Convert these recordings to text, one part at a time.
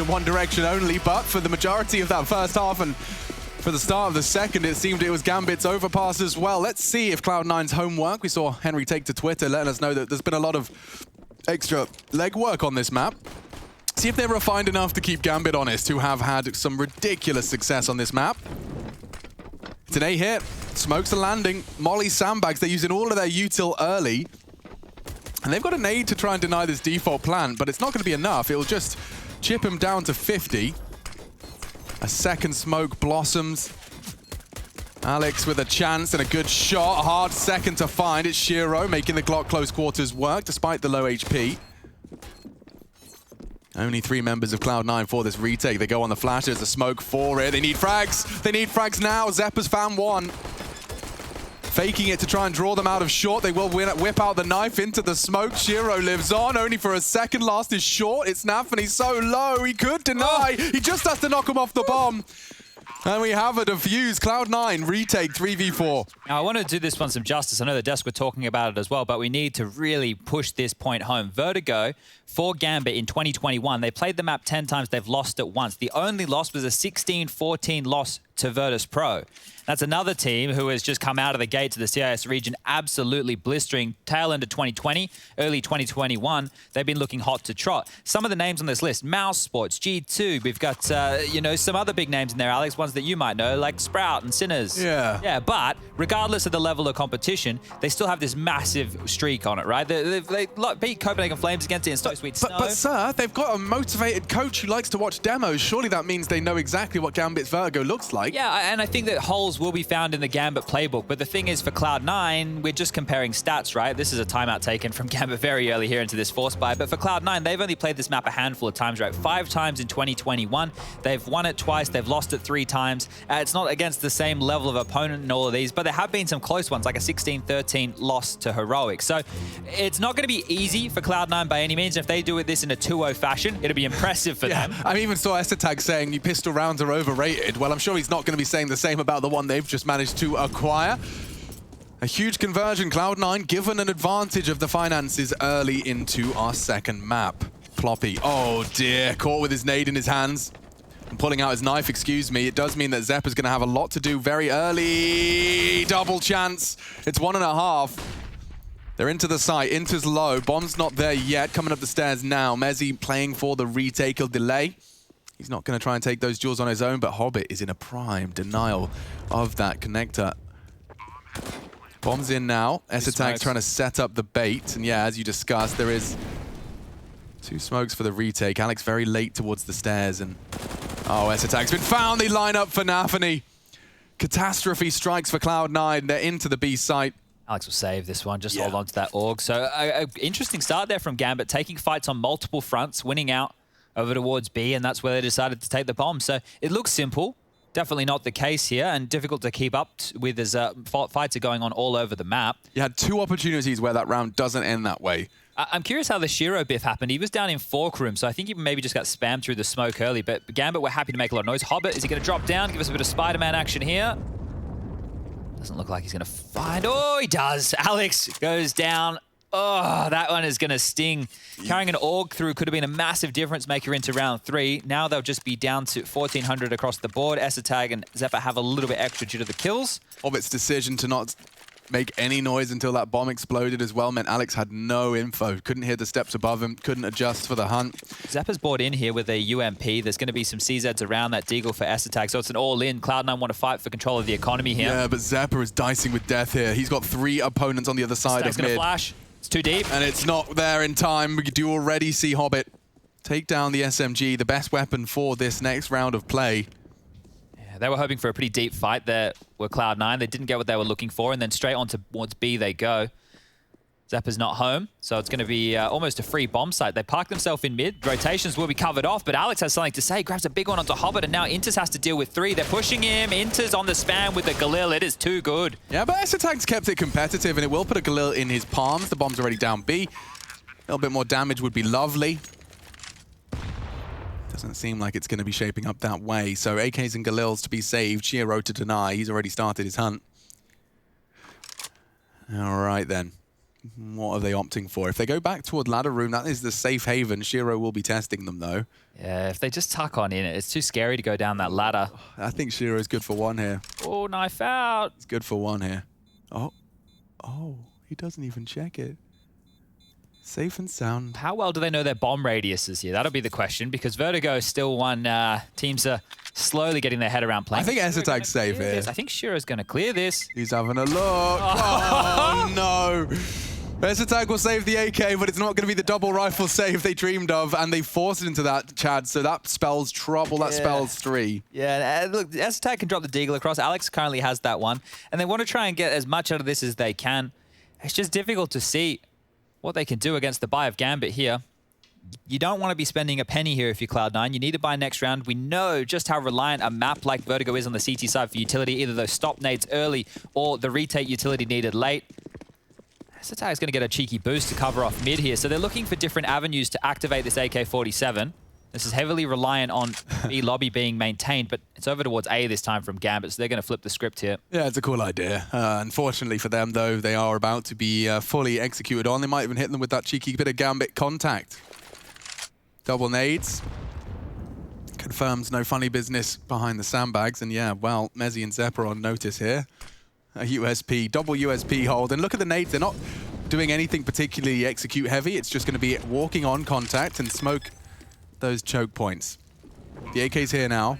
in one direction only, but for the majority of that first half and for the start of the second, it seemed it was Gambit's overpass as well. Let's see if Cloud9's homework. We saw Henry take to Twitter letting us know that there's been a lot of extra legwork on this map. See if they're refined enough to keep Gambit honest, who have had some ridiculous success on this map. It's an A hit. Smokes are landing. Molly sandbags. They're using all of their util early. And they've got a nade to try and deny this default plan, but it's not going to be enough. It'll just chip him down to 50. A second smoke blossoms. Alex with a chance and a good shot. Hard second to find. It's Shiro making the Glock close quarters work despite the low HP. Only 3 members of Cloud9 for this retake. They go on the flash. There's a smoke for it. They need frags. They need frags now. Zeppa's found one. Faking it to try and draw them out of short. They will whip out the knife into the smoke. Shiro lives on, only for a second. Last is short. It's Naf, and he's so low. He could deny. He just has to knock him off the bomb. And we have a defuse. Cloud9 retake 3v4. Now, I want to do this one some justice. I know the desk were talking about it as well, but we need to really push this point home. Vertigo for Gambit in 2021, they played the map 10 times. They've lost it once. The only loss was a 16-14 loss to Virtus Pro. That's another team who has just come out of the gate to the CIS region absolutely blistering. Tail end of 2020, early 2021, they've been looking hot to trot. Some of the names on this list, Mouse Sports, G2, we've got, you know, some other big names in there, Alex, ones that you might know, like Sprout and Sinners. Yeah. Yeah, but regardless of the level of competition, they still have this massive streak on it, right? They beat Copenhagen Flames against it in Stoke Sweet Snow. But, sir, they've got a motivated coach who likes to watch demos. Surely that means they know exactly what Gambit's Vertigo looks like. Yeah, and I think that holes will be found in the Gambit playbook. But the thing is, for Cloud9, we're just comparing stats, right? This is a timeout taken from Gambit very early here into this force buy. But for Cloud9, they've only played this map a handful of times, right? 5 times in 2021. They've won it twice. They've lost it 3 times. It's not against the same level of opponent in all of these, but there have been some close ones, like a 16-13 loss to Heroic. So it's not going to be easy for Cloud9 by any means. If they do this in a 2-0 fashion, it'll be impressive for them. I even saw Essetag saying you pistol rounds are overrated. Well, I'm sure he's not going to be saying the same about the one they've just managed to acquire. A huge conversion. Cloud9 given an advantage of the finances early into our second map. Ploppy, oh dear, caught with his nade in his hands. And pulling out his knife, excuse me. It does mean that Zeppa's going to have a lot to do very early. Double chance. It's 1.5. They're into the site. Inter's low. Bomb's not there yet. Coming up the stairs now. Mezzi playing for the retake. He'll delay. He's not going to try and take those jewels on his own, but Hobbit is in a prime denial of that connector. Bomb's in now. Essetag's trying to set up the bait. And yeah, as you discussed, there is 2 smokes for the retake. Alex very late towards the stairs. And oh, Essetag's been found. They line up for Nafany. Catastrophe strikes for Cloud9. They're into the B site. Alex will save this one. Just hold on to that AUG. So an interesting start there from Gambit, taking fights on multiple fronts, winning out over towards B, and that's where they decided to take the bomb. So it looks simple. Definitely not the case here, and difficult to keep up with as fights are going on all over the map. You had 2 opportunities where that round doesn't end that way. I'm curious how the Shiro biff happened. He was down in Fork Room, so I think he maybe just got spammed through the smoke early, but Gambit were happy to make a lot of noise. Hobbit, is he going to drop down, give us a bit of Spider-Man action here? Doesn't look like he's going to find... Oh, he does. Alex goes down. Oh, that one is going to sting. Carrying an AUG through could have been a massive difference maker into round 3. Now they'll just be down to 1,400 across the board. Essetag and Zeppa have a little bit extra due to the kills. Hobbit's decision to not make any noise until that bomb exploded as well meant Alex had no info. Couldn't hear the steps above him, couldn't adjust for the hunt. Zeppa's brought in here with a UMP. There's going to be some CZs around that Deagle for Essetag, so it's an all-in. Cloud9 want to fight for control of the economy here. Yeah, but Zeppa is dicing with death here. He's got 3 opponents on the other side of mid. Going to flash. It's too deep. And it's not there in time. We do already see Hobbit take down the SMG, the best weapon for this next round of play. Yeah, they were hoping for a pretty deep fight there with Cloud9. They didn't get what they were looking for, and then straight on towards B they go. Zeppa's not home, so it's going to be almost a free bomb site. They park themselves in mid. Rotations will be covered off, but Alex has something to say. Grabs a big one onto Hobbit, and now Inters has to deal with 3. They're pushing him. Inters on the spam with the Galil. It is too good. Yeah, but Essetag's kept it competitive, and it will put a Galil in his palms. The bomb's already down B. A little bit more damage would be lovely. Doesn't seem like it's going to be shaping up that way. So AKs and Galils to be saved. Shiro to deny. He's already started his hunt. All right, then. What are they opting for? If they go back toward ladder room, that is the safe haven. Shiro will be testing them, though. Yeah, if they just tuck on in it, it's too scary to go down that ladder. I think Shiro's good for one here. Oh, knife out. It's good for one here. Oh, he doesn't even check it. Safe and sound. How well do they know their bomb radiuses here? That'll be the question, because Vertigo is still one. Teams are slowly getting their head around playing. I think S-Attack's safe here. I think Shiro's going to clear this. He's having a look. Oh, no. S-Attack will save the AK, but it's not going to be the double rifle save they dreamed of, and they forced it into that, Chad, so that spells trouble. That spells 3. Yeah, look, S-Attack can drop the Deagle across. Alex currently has that one, and they want to try and get as much out of this as they can. It's just difficult to see what they can do against the buy of Gambit here. You don't want to be spending a penny here if you're Cloud9. You need to buy next round. We know just how reliant a map like Vertigo is on the CT side for utility, either those stop nades early or the retake utility needed late. S-Attack is going to get a cheeky boost to cover off mid here, so they're looking for different avenues to activate this AK-47. This is heavily reliant on B lobby being maintained, but it's over towards A this time from Gambit, so they're going to flip the script here. Yeah, it's a cool idea. Unfortunately for them, though, they are about to be fully executed on. They might even hit them with that cheeky bit of Gambit contact. Double nades. Confirms no funny business behind the sandbags. And yeah, well, Mezzy and Zeppa on notice here. A USP, double USP hold. And look at the nades. They're not doing anything particularly execute heavy. It's just going to be walking on contact and smoke those choke points. The AK's here now.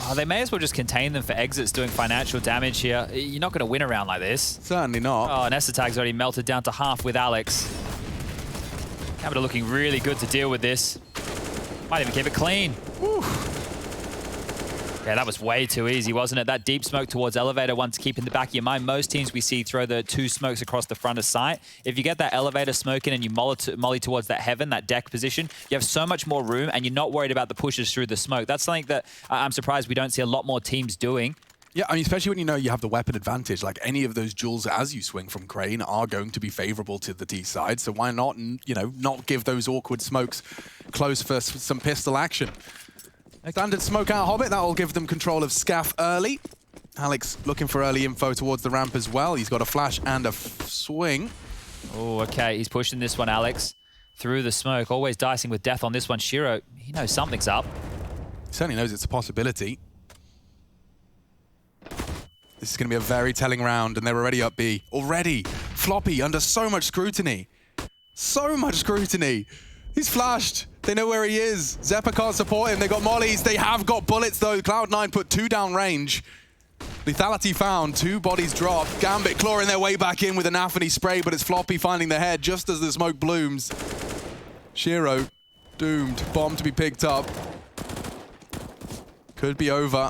Oh, they may as well just contain them for exits doing financial damage here. You're not going to win around like this. Certainly not. Oh, and S-Attack's already melted down to half with Alex. Gambit are looking really good to deal with this. Might even keep it clean. Whew. Yeah, that was way too easy, wasn't it? That deep smoke towards elevator, one to keep in the back of your mind. Most teams we see throw the 2 smokes across the front of sight. If you get that elevator smoke in and you molly towards that heaven, that deck position, you have so much more room and you're not worried about the pushes through the smoke. That's something that I'm surprised we don't see a lot more teams doing. Yeah, I mean, especially when you know you have the weapon advantage. Like, any of those duels as you swing from Crane are going to be favorable to the D side. So why not, you know, not give those awkward smokes close for some pistol action? Standard smoke out Hobbit, that will give them control of Scaff early. Alex looking for early info towards the ramp as well. He's got a flash and a swing. Oh, okay, he's pushing this one, Alex, through the smoke. Always dicing with death on this one. Shiro, he knows something's up. He certainly knows it's a possibility. This is going to be a very telling round, and they're already up B. Already! Floppy under so much scrutiny. So much scrutiny. He's flashed. They know where he is. Zeppa can't support him. They got mollies. They have got bullets, though. Cloud9 put 2 down range. Lethality found. 2 bodies dropped. Gambit clawing their way back in with an Anthony spray, but it's Floppy finding the head just as the smoke blooms. Shiro doomed. Bomb to be picked up. Could be over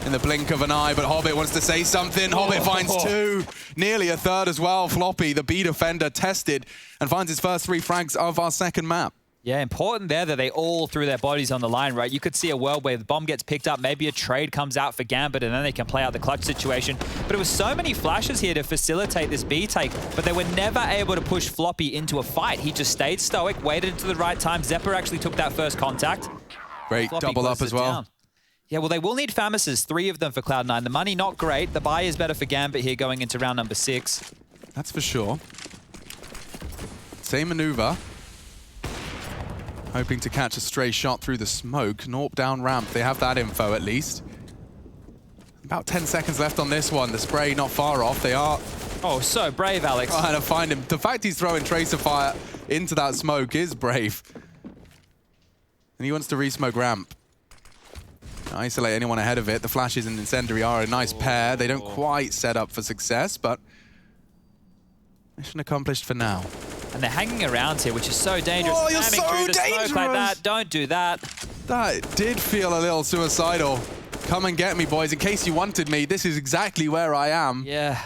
in the blink of an eye, but Hobbit wants to say something. Hobbit finds 2. Nearly a third as well. Floppy, the B defender, tested and finds his first 3 frags of our second map. Yeah, important there that they all threw their bodies on the line, right? You could see a world where the bomb gets picked up, maybe a trade comes out for Gambit, and then they can play out the clutch situation. But it was so many flashes here to facilitate this B take, but they were never able to push Floppy into a fight. He just stayed stoic, waited until the right time. Zeppa actually took that first contact. Great, Floppy double up as well. down. Yeah, well, they will need Famises, 3 of them for Cloud9. The money, not great. The buy is better for Gambit here going into round number 6. That's for sure. Same maneuver. Hoping to catch a stray shot through the smoke. Norp down ramp. They have that info at least. About 10 seconds left on this one. The spray not far off. They are... Oh, so brave, Alex. Trying to find him. The fact he's throwing tracer fire into that smoke is brave. And he wants to re-smoke ramp. Isolate anyone ahead of it. The flashes and incendiary are a nice pair. They don't quite set up for success, but mission accomplished for now. And they're hanging around here, which is so dangerous. Oh, you're Spamming so through the dangerous! smoke like that. Don't do that. That did feel a little suicidal. Come and get me, boys. In case you wanted me, this is exactly where I am. Yeah.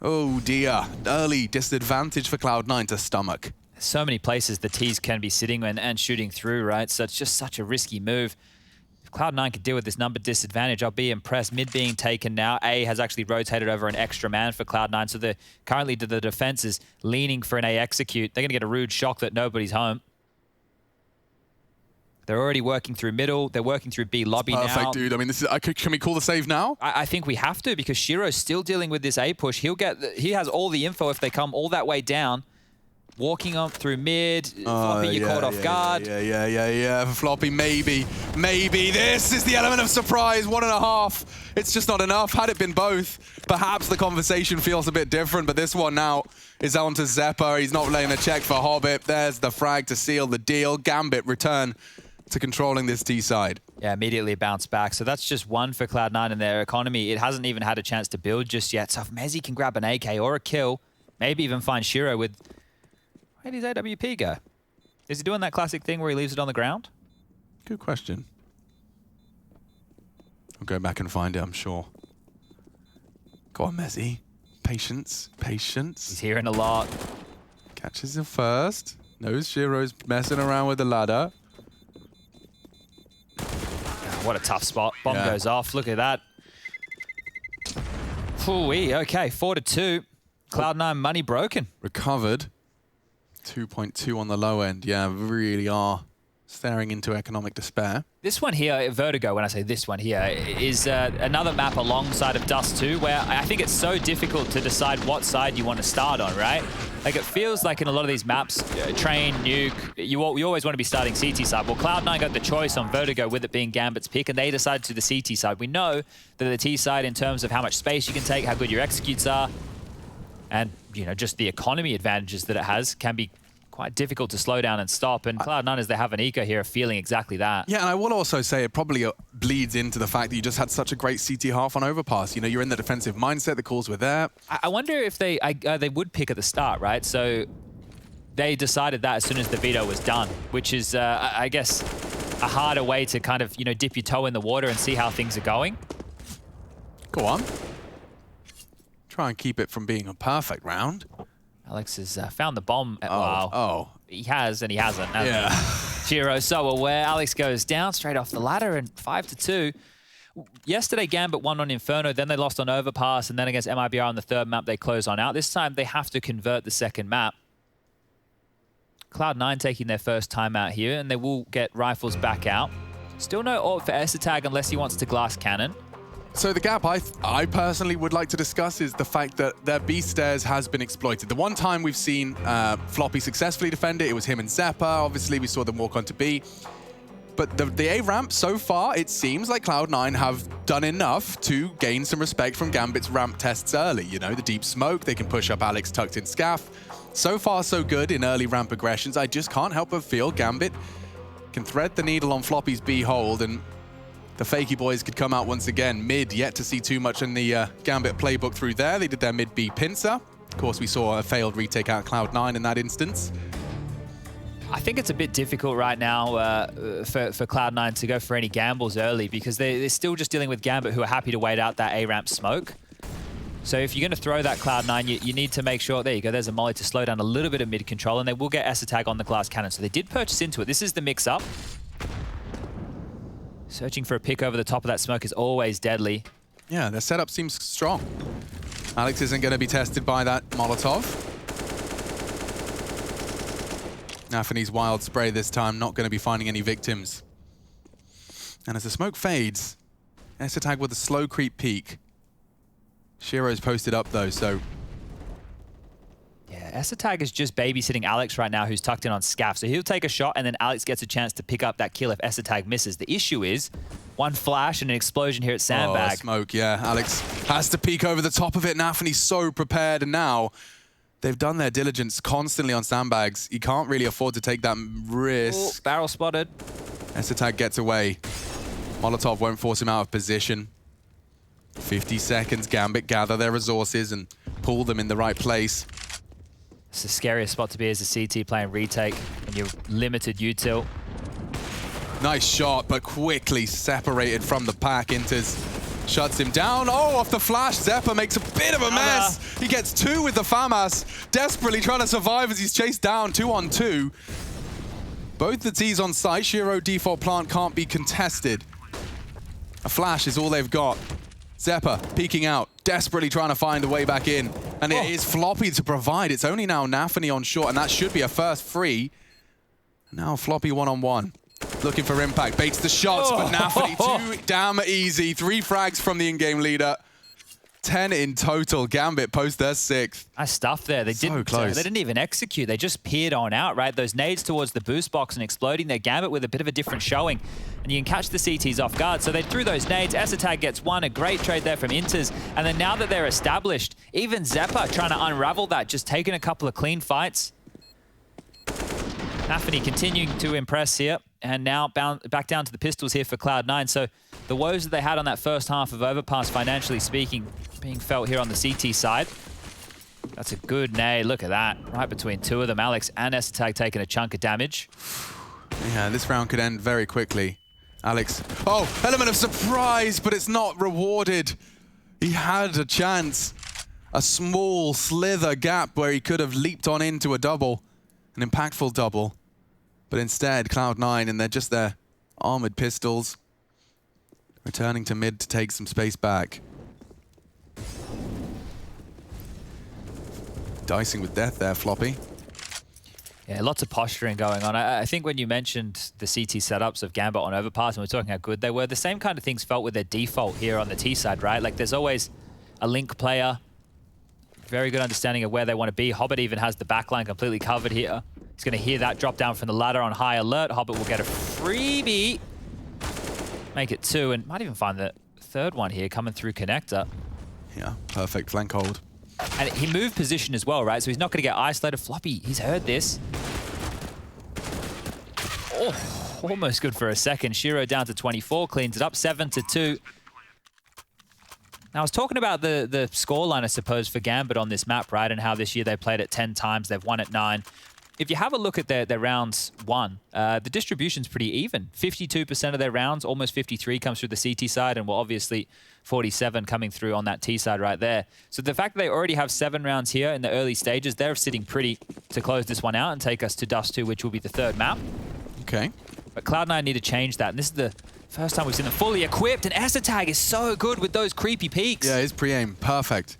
Oh, dear. Early disadvantage for Cloud9 to stomach. So many places the T's can be sitting and shooting through, right? So it's just such a risky move. If Cloud9 could deal with this number disadvantage, I'll be impressed. Mid being taken now. A has actually rotated over an extra man for Cloud9, so they're currently the defense is leaning for an A execute. They're going to get a rude shock that nobody's home. They're already working through middle. They're working through B lobby now. Perfect, dude. I mean, this is. Can we call the save now? I think we have to because Shiro's still dealing with this A push. He has all the info if they come all that way down. Walking up through mid. Floppy, you're caught off guard. Yeah. Floppy, maybe. This is the element of surprise. 1.5. It's just not enough. Had it been both, perhaps the conversation feels a bit different, but this one now is on to Zeppa. He's not laying a check for Hobbit. There's the frag to seal the deal. Gambit return to controlling this T side. Yeah, immediately bounce back. So that's just one for Cloud9 in their economy. It hasn't even had a chance to build just yet. So if Mezzy can grab an AK or a kill, maybe even find Shiro with... Where does AWP go? Is he doing that classic thing where he leaves it on the ground? Good question. I'll go back and find it, I'm sure. Go on, Mezzy. Patience. He's hearing a lot. Catches him first. Knows Shiro's messing around with the ladder. What a tough spot. Bomb goes off. Look at that. Ooh-wee. Okay, 4-2. Cloud9 money broken. Recovered. 2.2 on the low end. Yeah, really are staring into economic despair. This one here, Vertigo, when I say this one here, is another map alongside of Dust 2, where I think it's so difficult to decide what side you want to start on, right? Like, it feels like in a lot of these maps, Train, Nuke, you always want to be starting CT side. Well, Cloud9 got the choice on Vertigo with it being Gambit's pick, and they decided to the CT side. We know that the T side, in terms of how much space you can take, how good your executes are, and, you know, just the economy advantages that it has can be quite difficult to slow down and stop. And Cloud9, as they have an eco here, are feeling exactly that. Yeah, and I will also say it probably bleeds into the fact that you just had such a great CT half on overpass. You know, you're in the defensive mindset, the calls were there. I wonder if they would pick at the start, right? So they decided that as soon as the veto was done, which is, I guess, a harder way to kind of, you know, dip your toe in the water and see how things are going. Go on. Try and keep it from being a perfect round. Alex has found the bomb. Oh. He has and he hasn't. Yeah. Shiro so aware. Alex goes down straight off the ladder and 5-2. Yesterday, Gambit won on Inferno, then they lost on Overpass, and then against MIBR on the third map, they close on out. This time, they have to convert the second map. Cloud9 taking their first time out here, and they will get rifles back out. Still no ult for Esatag unless he wants to glass cannon. So the gap I personally would like to discuss is the fact that their B stairs has been exploited. The one time we've seen Floppy successfully defend it, it was him and Zeppa. Obviously, we saw them walk onto B. But the A ramp, so far, it seems like Cloud9 have done enough to gain some respect from Gambit's ramp tests early. You know, the deep smoke, they can push up Alex tucked in scaff. So far, so good in early ramp aggressions. I just can't help but feel Gambit can thread the needle on Floppy's B hold, and the Fakey boys could come out once again. Mid, yet to see too much in the Gambit playbook through there. They did their mid-B pincer. Of course, we saw a failed retake out Cloud9 in that instance. I think it's a bit difficult right now for Cloud9 to go for any gambles early because they're still just dealing with Gambit, who are happy to wait out that A-ramp smoke. So if you're going to throw that Cloud9, you need to make sure... There you go, there's a molly to slow down a little bit of mid-control, and they will get Esatag on the glass cannon. So they did purchase into it. This is the mix-up. Searching for a pick over the top of that smoke is always deadly. Yeah, their setup seems strong. Alex isn't going to be tested by that Molotov. Nafany's wild spray this time, not going to be finding any victims. And as the smoke fades, Esatag with a slow creep peek. Shiro's posted up though, so... Yeah, Esatag is just babysitting Alex right now, who's tucked in on scaff. So he'll take a shot, and then Alex gets a chance to pick up that kill if Esatag misses. The issue is one flash and an explosion here at Sandbag. Oh, smoke, yeah. Alex has to peek over the top of it. Nafany's so prepared, and now they've done their diligence constantly on Sandbags. He can't really afford to take that risk. Ooh, barrel spotted. Esatag gets away. Molotov won't force him out of position. 50 seconds, Gambit gather their resources and pull them in the right place. It's the scariest spot to be as a CT playing retake when you're limited util. Nice shot, but quickly separated from the pack. Inters shuts him down. Oh, off the flash, Zeppa makes a bit of a mess. He gets 2 with the FAMAS, desperately trying to survive as he's chased down 2-on-2. Both the T's on site. Shiro default plant can't be contested. A flash is all they've got. Zeppa peeking out, desperately trying to find a way back in. And it is Floppy to provide. It's only now Nafany on short, and that should be a first free. Now Floppy one-on-one. looking for impact. Baits the shots, but Nafany too damn easy. 3 frags from the in-game leader. 10 in total. Gambit post their 6th. Nice stuff there. They didn't even execute. They just peered on out, right? Those nades towards the boost box and exploding their Gambit with a bit of a different showing. And you can catch the CTs off guard. So they threw those nades. Esatag gets one. A great trade there from Inters. And then now that they're established, even Zeppa trying to unravel that, just taking a couple of clean fights. Nafany continuing to impress here. And now back down to the pistols here for Cloud9. So the woes that they had on that first half of Overpass, financially speaking, being felt here on the CT side. That's a good nade. Look at that. Right between 2 of them. Alex and Esatag taking a chunk of damage. Yeah, this round could end very quickly. Alex. Oh, element of surprise, but it's not rewarded. He had a chance. A small slither gap where he could have leaped on into a double. An impactful double. But instead, Cloud9 and their armored pistols returning to mid to take some space back. Dicing with death there, Floppy. Yeah, lots of posturing going on. I think when you mentioned the CT setups of Gambit on Overpass and we're talking how good they were, the same kind of things felt with their default here on the T side, right? Like there's always a link player, very good understanding of where they want to be. Hobbit even has the backline completely covered here. He's going to hear that drop down from the ladder on high alert. Hobbit will get a freebie. Make it 2 and might even find the 3rd one here coming through connector. Yeah, perfect flank hold. And he moved position as well, right? So he's not going to get isolated. Floppy, he's heard this. Oh, almost good for a second. Shiro down to 24, cleans it up, 7-2. Now, I was talking about the scoreline, I suppose, for Gambit on this map, right? And how this year they played it 10 times, they've won it 9. If you have a look at their rounds won, the distribution's pretty even. 52% of their rounds, almost 53 comes through the CT side, and well, obviously 47 coming through on that T side right there. So the fact that they already have 7 rounds here in the early stages, they're sitting pretty to close this one out and take us to Dust 2, which will be the 3rd map. Okay. But Cloud9 need to change that, and this is the first time we've seen them fully equipped, and Esatag is so good with those creepy peaks. Yeah, his pre-aim, perfect.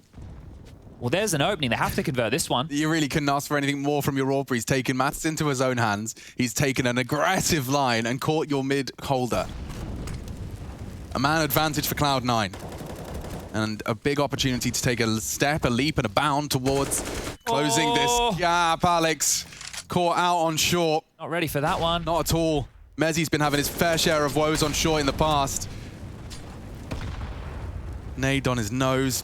Well, there's an opening. They have to convert this one. You really couldn't ask for anything more from your AWP. He's taken matters into his own hands. He's taken an aggressive line and caught your mid holder. A man advantage for Cloud9. And a big opportunity to take a step, a leap, and a bound towards closing this gap. Alex caught out on short. Not ready for that one. Not at all. Mezzi's been having his fair share of woes on short in the past. Nade on his nose.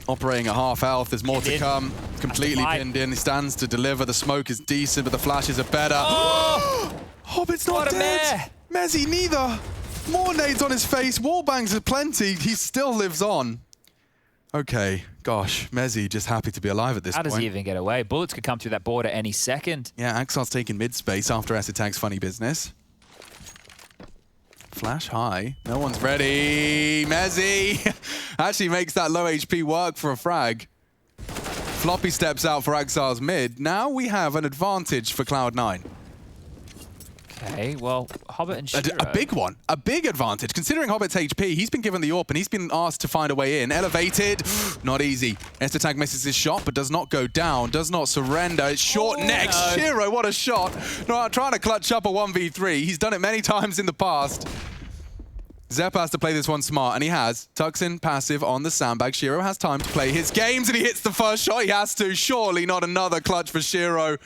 Operating at half health, there's more to come. Completely pinned in, he stands to deliver. The smoke is decent, but the flashes are better. Oh! Hobbit's not dead! Mezzi neither! More nades on his face, wallbangs are plenty, he still lives on. Okay, gosh, Mezzi just happy to be alive at this point. How does he even get away? Bullets could come through that border any second. Yeah, Axar's taking mid-space after Esatag's funny business. Flash high. No one's ready. Mezzi actually makes that low HP work for a frag. Floppy steps out for Axar's mid. Now we have an advantage for Cloud9. Okay, well, Hobbit and Shiro. A big one. A big advantage. Considering Hobbit's HP, he's been given the AWP and he's been asked to find a way in. Elevated. Not easy. Esatag misses his shot, but does not go down. Does not surrender. It's short next. No. Shiro, what a shot. No, trying to clutch up a 1v3. He's done it many times in the past. Zeppa has to play this one smart, and he has. Tucks in passive on the sandbag. Shiro has time to play his games, and he hits the first shot. He has to. Surely not another clutch for Shiro.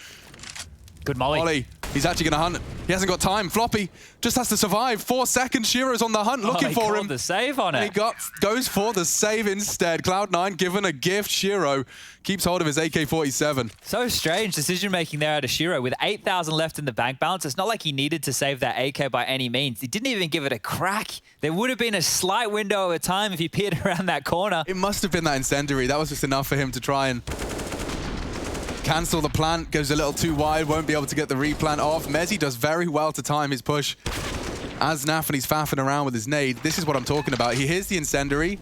Good molly. He's actually going to hunt. He hasn't got time. Floppy just has to survive. 4 seconds. Shiro's on the hunt, looking for him. The save on it. And he goes for the save instead. Cloud9 given a gift. Shiro keeps hold of his AK-47. So strange decision-making there out of Shiro. With 8,000 left in the bank balance, it's not like he needed to save that AK by any means. He didn't even give it a crack. There would have been a slight window of time if he peered around that corner. It must have been that incendiary. That was just enough for him to try and cancel the plant. Goes a little too wide, won't be able to get the replant off. Mezzi does very well to time his push. As Nafany's faffing around with his nade, this is what I'm talking about. He hears the incendiary,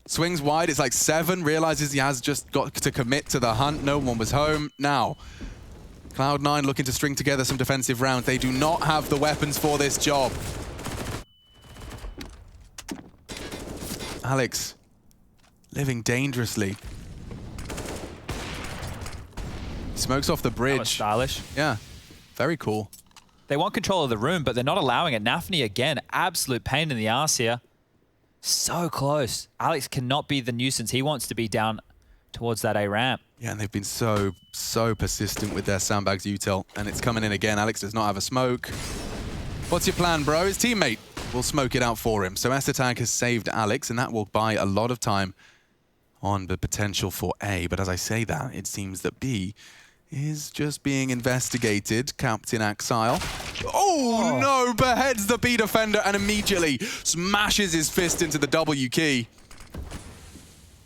swings wide, it's like 7, realizes he has just got to commit to the hunt. No one was home. Now, Cloud9 looking to string together some defensive rounds. They do not have the weapons for this job. Alex, living dangerously. Smokes off the bridge. That was stylish. Yeah, very cool. They want control of the room, but they're not allowing it. Nafny, again, absolute pain in the arse here. So close. Alex cannot be the nuisance. He wants to be down towards that A ramp. Yeah, and they've been so persistent with their sandbags util, and it's coming in again. Alex does not have a smoke. What's your plan, bro? His teammate will smoke it out for him. So S-Attack has saved Alex, and that will buy a lot of time on the potential for A. But as I say that, it seems that B is just being investigated. Captain Axile. Oh, no! Beheads the B defender and immediately smashes his fist into the W key.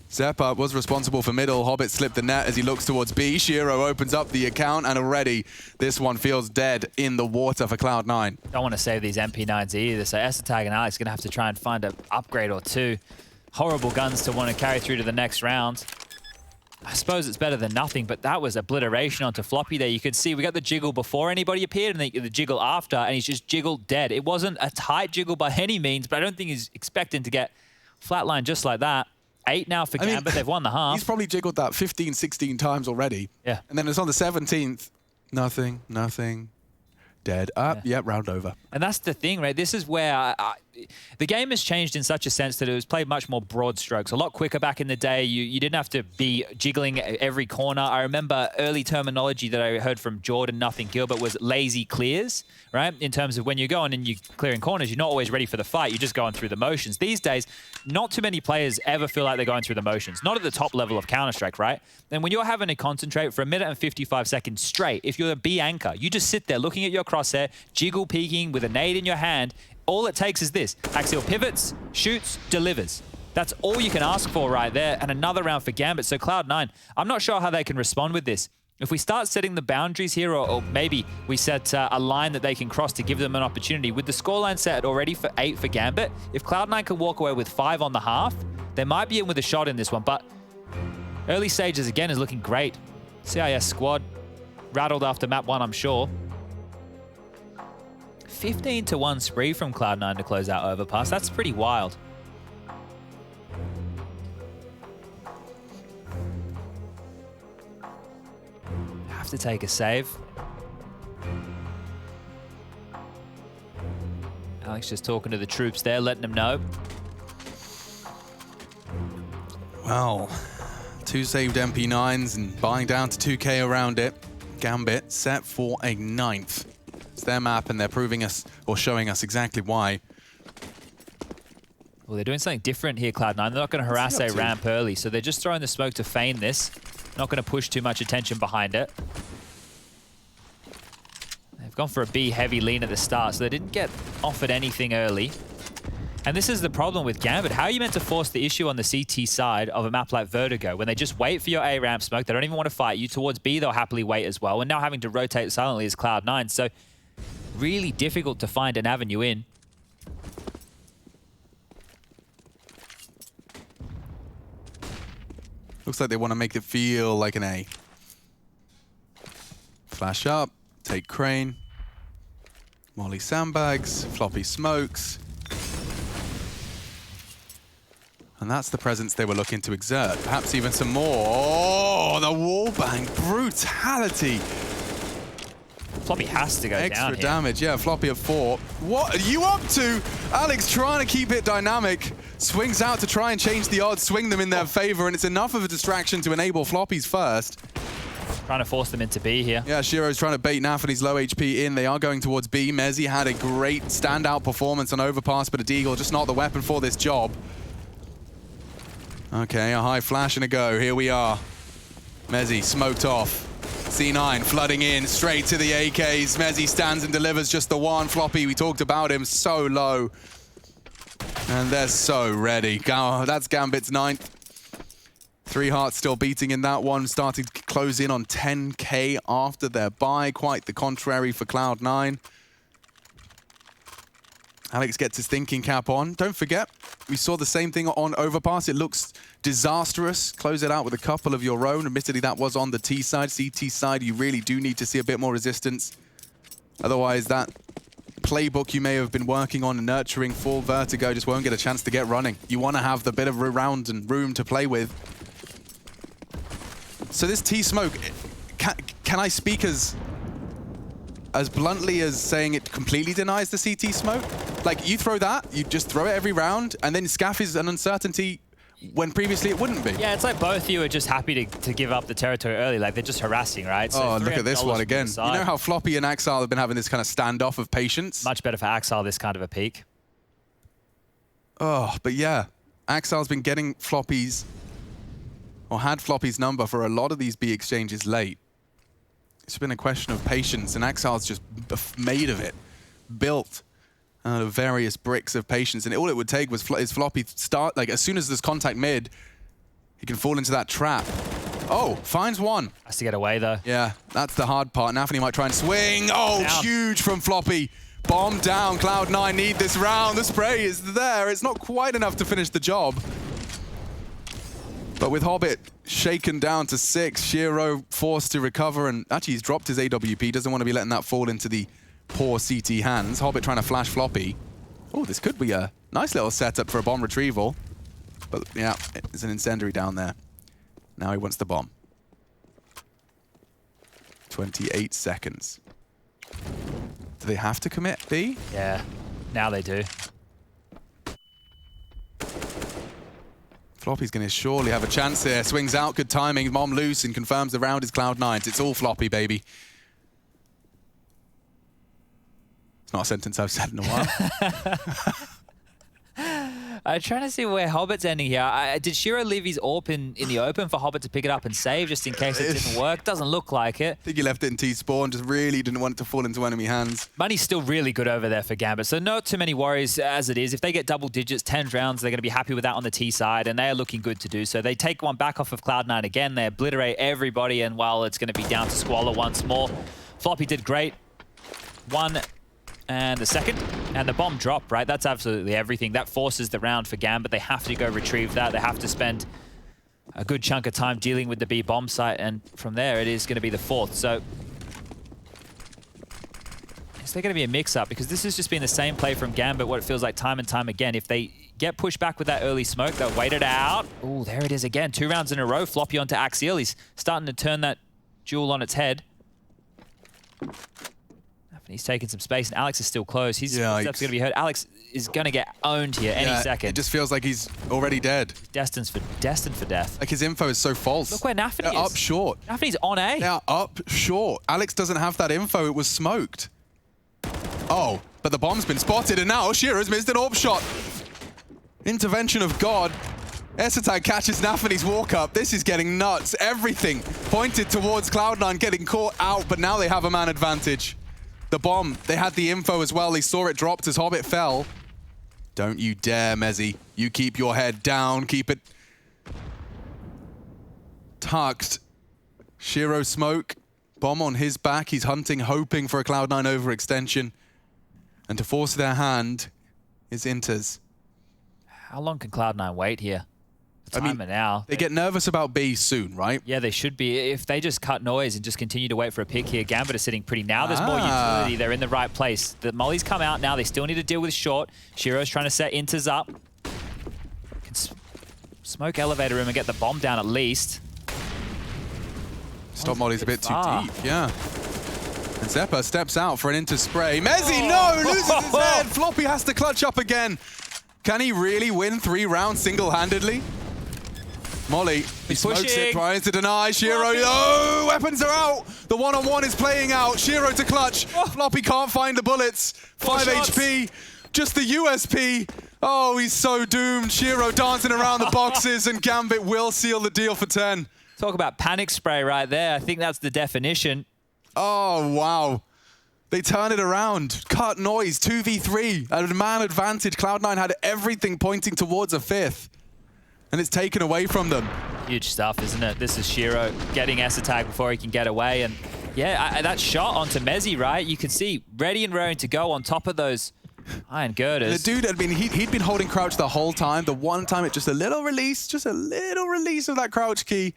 Zeppa was responsible for middle. Hobbit slipped the net as he looks towards B. Shiro opens up the account, and already this one feels dead in the water for Cloud9. Don't want to save these MP9s either, so S-Attack and Alex are going to have to try and find an upgrade or two. Horrible guns to want to carry through to the next round. I suppose it's better than nothing, but that was obliteration onto Floppy there. You could see we got the jiggle before anybody appeared and the jiggle after, and he's just jiggled dead. It wasn't a tight jiggle by any means, but I don't think he's expecting to get flatlined just like that. 8 now for Gambit. They've won the half. He's probably jiggled that 15, 16 times already. Yeah. And then it's on the 17th. Nothing, nothing. Dead. Yeah, round over. And that's the thing, right? This is where the game has changed in such a sense that it was played much more broad strokes. A lot quicker back in the day. You didn't have to be jiggling every corner. I remember early terminology that I heard from Jordan, Nothing Gilbert, was lazy clears, right? In terms of when you're going and you're clearing corners, you're not always ready for the fight. You're just going through the motions. These days, not too many players ever feel like they're going through the motions. Not at the top level of Counter-Strike, right? And when you're having to concentrate for 1 minute and 55 seconds straight, if you're a B anchor, you just sit there looking at your crosshair, jiggle peeking with a nade in your hand. All it takes is this. Axial pivots, shoots, delivers. That's all you can ask for right there. And another round for Gambit. So Cloud9, I'm not sure how they can respond with this. If we start setting the boundaries here, or maybe we set a line that they can cross to give them an opportunity. With the scoreline set already for 8 for Gambit, if Cloud9 can walk away with 5 on the half, they might be in with a shot in this one. But early stages, again, is looking great. CIS squad rattled after map 1, I'm sure. 15-1 spree from Cloud9 to close out Overpass. That's pretty wild. Have to take a save. Alex just talking to the troops there, letting them know. Well, 2 saved MP9s and buying down to 2K around it. Gambit set for a 9th. It's their map, and they're proving us, or showing us exactly why. Well, they're doing something different here, Cloud9. They're not going to harass a ramp early, so they're just throwing the smoke to feign this. Not going to push too much attention behind it. They've gone for a B heavy lean at the start, so they didn't get offered anything early. And this is the problem with Gambit. How are you meant to force the issue on the CT side of a map like Vertigo when they just wait for your A ramp smoke? They don't even want to fight you. Towards B, they'll happily wait as well. And now having to rotate silently is Cloud9. So really difficult to find an avenue in. Looks like they want to make it feel like an A. Flash up, take crane. Molly sandbags, floppy smokes. And that's the presence they were looking to exert. Perhaps even some more. Oh, the wallbang brutality. Floppy has to go down Extra here. damage, yeah, Floppy at 4. What are you up to? Alex trying to keep it dynamic. Swings out to try and change the odds, swing them in their favor, and it's enough of a distraction to enable Floppy's first. Trying to force them into B here. Yeah, Shiro's trying to bait Naf and his low HP in. They are going towards B. Mezzi had a great standout performance on Overpass, but a Deagle just not the weapon for this job. Okay, a high flash and a go. Here we are. Mezzi smoked off. C9 flooding in straight to the AKs. Mezzi stands and delivers just the one. Floppy, we talked about him, so low. And they're so ready. That's Gambit's 9th. 3 hearts still beating in that one, starting to close in on 10K after their buy. Quite the contrary for Cloud9. Alex gets his thinking cap on. Don't forget, we saw the same thing on Overpass. It looks disastrous. Close it out with a couple of your own. Admittedly, that was on the T side. CT side, you really do need to see a bit more resistance. Otherwise, that playbook you may have been working on and nurturing for Vertigo just won't get a chance to get running. You want to have the bit of a round and room to play with. So this T-Smoke, can I speak as as bluntly as saying it completely denies the CT smoke. Like, you throw that, you just throw it every round, and then Scaff is an uncertainty when previously it wouldn't be. Yeah, it's like both of you are just happy to give up the territory early. Like, they're just harassing, right? So oh, look at this one again. You know how Floppy and Axile have been having this kind of standoff of patience? Much better for Axile, this kind of a peak. Oh, but yeah, Axile's been getting Floppy's, or had Floppy's number for a lot of these B exchanges late. It's been a question of patience, and Axile's just made of it, built out of various bricks of patience. And all it would take was his Floppy start, like as soon as there's contact mid, he can fall into that trap. Oh, finds one. Has to get away though. Yeah, that's the hard part. Nafany might try and swing. Oh, down. Huge from Floppy. Bomb down. Cloud9 need this round. The spray is there. It's not quite enough to finish the job. But with Hobbit shaken down to 6, Shiro forced to recover, and actually he's dropped his AWP, doesn't want to be letting that fall into the poor CT hands. Hobbit trying to flash Floppy. Oh, this could be a nice little setup for a bomb retrieval. But yeah, it's an incendiary down there. Now he wants the bomb. 28 seconds. Do they have to commit B? Yeah, now they do. Floppy's going to surely have a chance here. Swings out, good timing. Mom loose and confirms the round is Cloud9's. It's all Floppy, baby. It's not a sentence I've said in a while. I'm trying to see where Hobbit's ending here. Did Shiro leave his AWP in the open for Hobbit to pick it up and save just in case it didn't work? Doesn't look like it. I think he left it in T-spawn, just really didn't want it to fall into enemy hands. Money's still really good over there for Gambit, so not too many worries as it is. If they get double digits, 10 rounds, they're going to be happy with that on the T side, and they are looking good to do so. They take one back off of Cloud9 again. They obliterate everybody, and while it's going to be down to Squalor once more, Floppy did great. One and the second, and the bomb drop, right? That's absolutely everything. That forces the round for Gambit. They have to go retrieve that. They have to spend a good chunk of time dealing with the B bomb site, and from there it is going to be the 4th. So is there going to be a mix-up? Because this has just been the same play from Gambit, what it feels like time and time again. If they get pushed back with that early smoke, they'll wait it out. Oh, there it is again. 2 rounds in a row. Floppy onto Axial. He's starting to turn that duel on its head. He's taking some space, and Alex is still close. His steps are going to be hurt. Alex is going to get owned here any second. It just feels like he's already dead. Destined for death. Like his info is so false. Look where Nafany is. Up short. Nafany's on A. They are up short. Alex doesn't have that info. It was smoked. Oh, but the bomb's been spotted, and now Shiro's missed an AWP shot. Intervention of God. Esatag catches Nafany's walk up. This is getting nuts. Everything pointed towards Cloud9 getting caught out, but now they have a man advantage. The bomb, they had the info as well. They saw it dropped as Hobbit fell. Don't you dare, Mezzy. You keep your head down. Keep it tucked. Shiro smoke. Bomb on his back. He's hunting, hoping for a Cloud9 overextension. And to force their hand is Inters. How long can Cloud9 wait here? The timer now. They get nervous about B soon, right? Yeah, they should be. If they just cut noise and just continue to wait for a pick here, Gambit is sitting pretty. Now there's more utility. They're in the right place. The mollies come out now. They still need to deal with short. Shiro's trying to set Inters up. Can smoke elevator room and get the bomb down at least. Stop molly's a bit too deep, yeah. And Zeppa steps out for an Inter spray. Mezzy, no! Loses his head! Floppy has to clutch up again. Can he really win 3 rounds single-handedly? Molly, he smokes it, tries to deny. Shiro, oh, weapons are out. The one-on-one is playing out. Shiro to clutch. Floppy can't find the bullets. 5 HP, just the USP. Oh, he's so doomed. Shiro dancing around the boxes, and Gambit will seal the deal for 10. Talk about panic spray right there. I think that's the definition. Oh, wow. They turn it around. Cut noise, 2v3. At a man advantage, Cloud9 had everything pointing towards a 5th. And it's taken away from them. Huge stuff, isn't it? This is Shiro getting Esatag before he can get away. And yeah, that shot onto Mezzy, right? You could see ready and raring to go on top of those iron girders. The dude had been, he'd been holding crouch the whole time. The one time, it just a little release of that crouch key.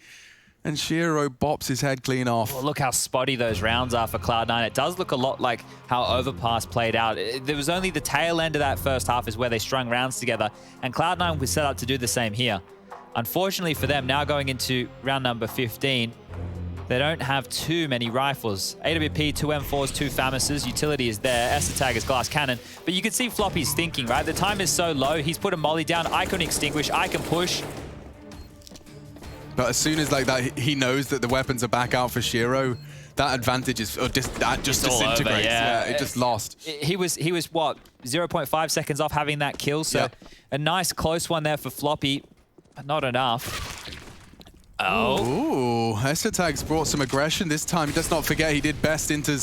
And Shiro bops his head clean off. Well, look how spotty those rounds are for Cloud9. It does look a lot like how Overpass played out. There was only the tail end of that first half is where they strung rounds together. And Cloud9 was set up to do the same here. Unfortunately for them, now going into round number 15, They don't have too many rifles. AWP, 2 M4s, 2 FAMASs. Utility is there. Esatag is glass cannon. But you can see Floppy's thinking, right? The time is so low. He's put a molly down. I can extinguish. I can push. But as soon as like that, he knows that the weapons are back out for Shiro. That advantage is that just disintegrates. Over, yeah. It just lost. He was what, 0.5 seconds off having that kill. So a nice close one there for Floppy, but not enough. Oh. Ooh, Esatag's brought some aggression this time. Let's not forget he did best into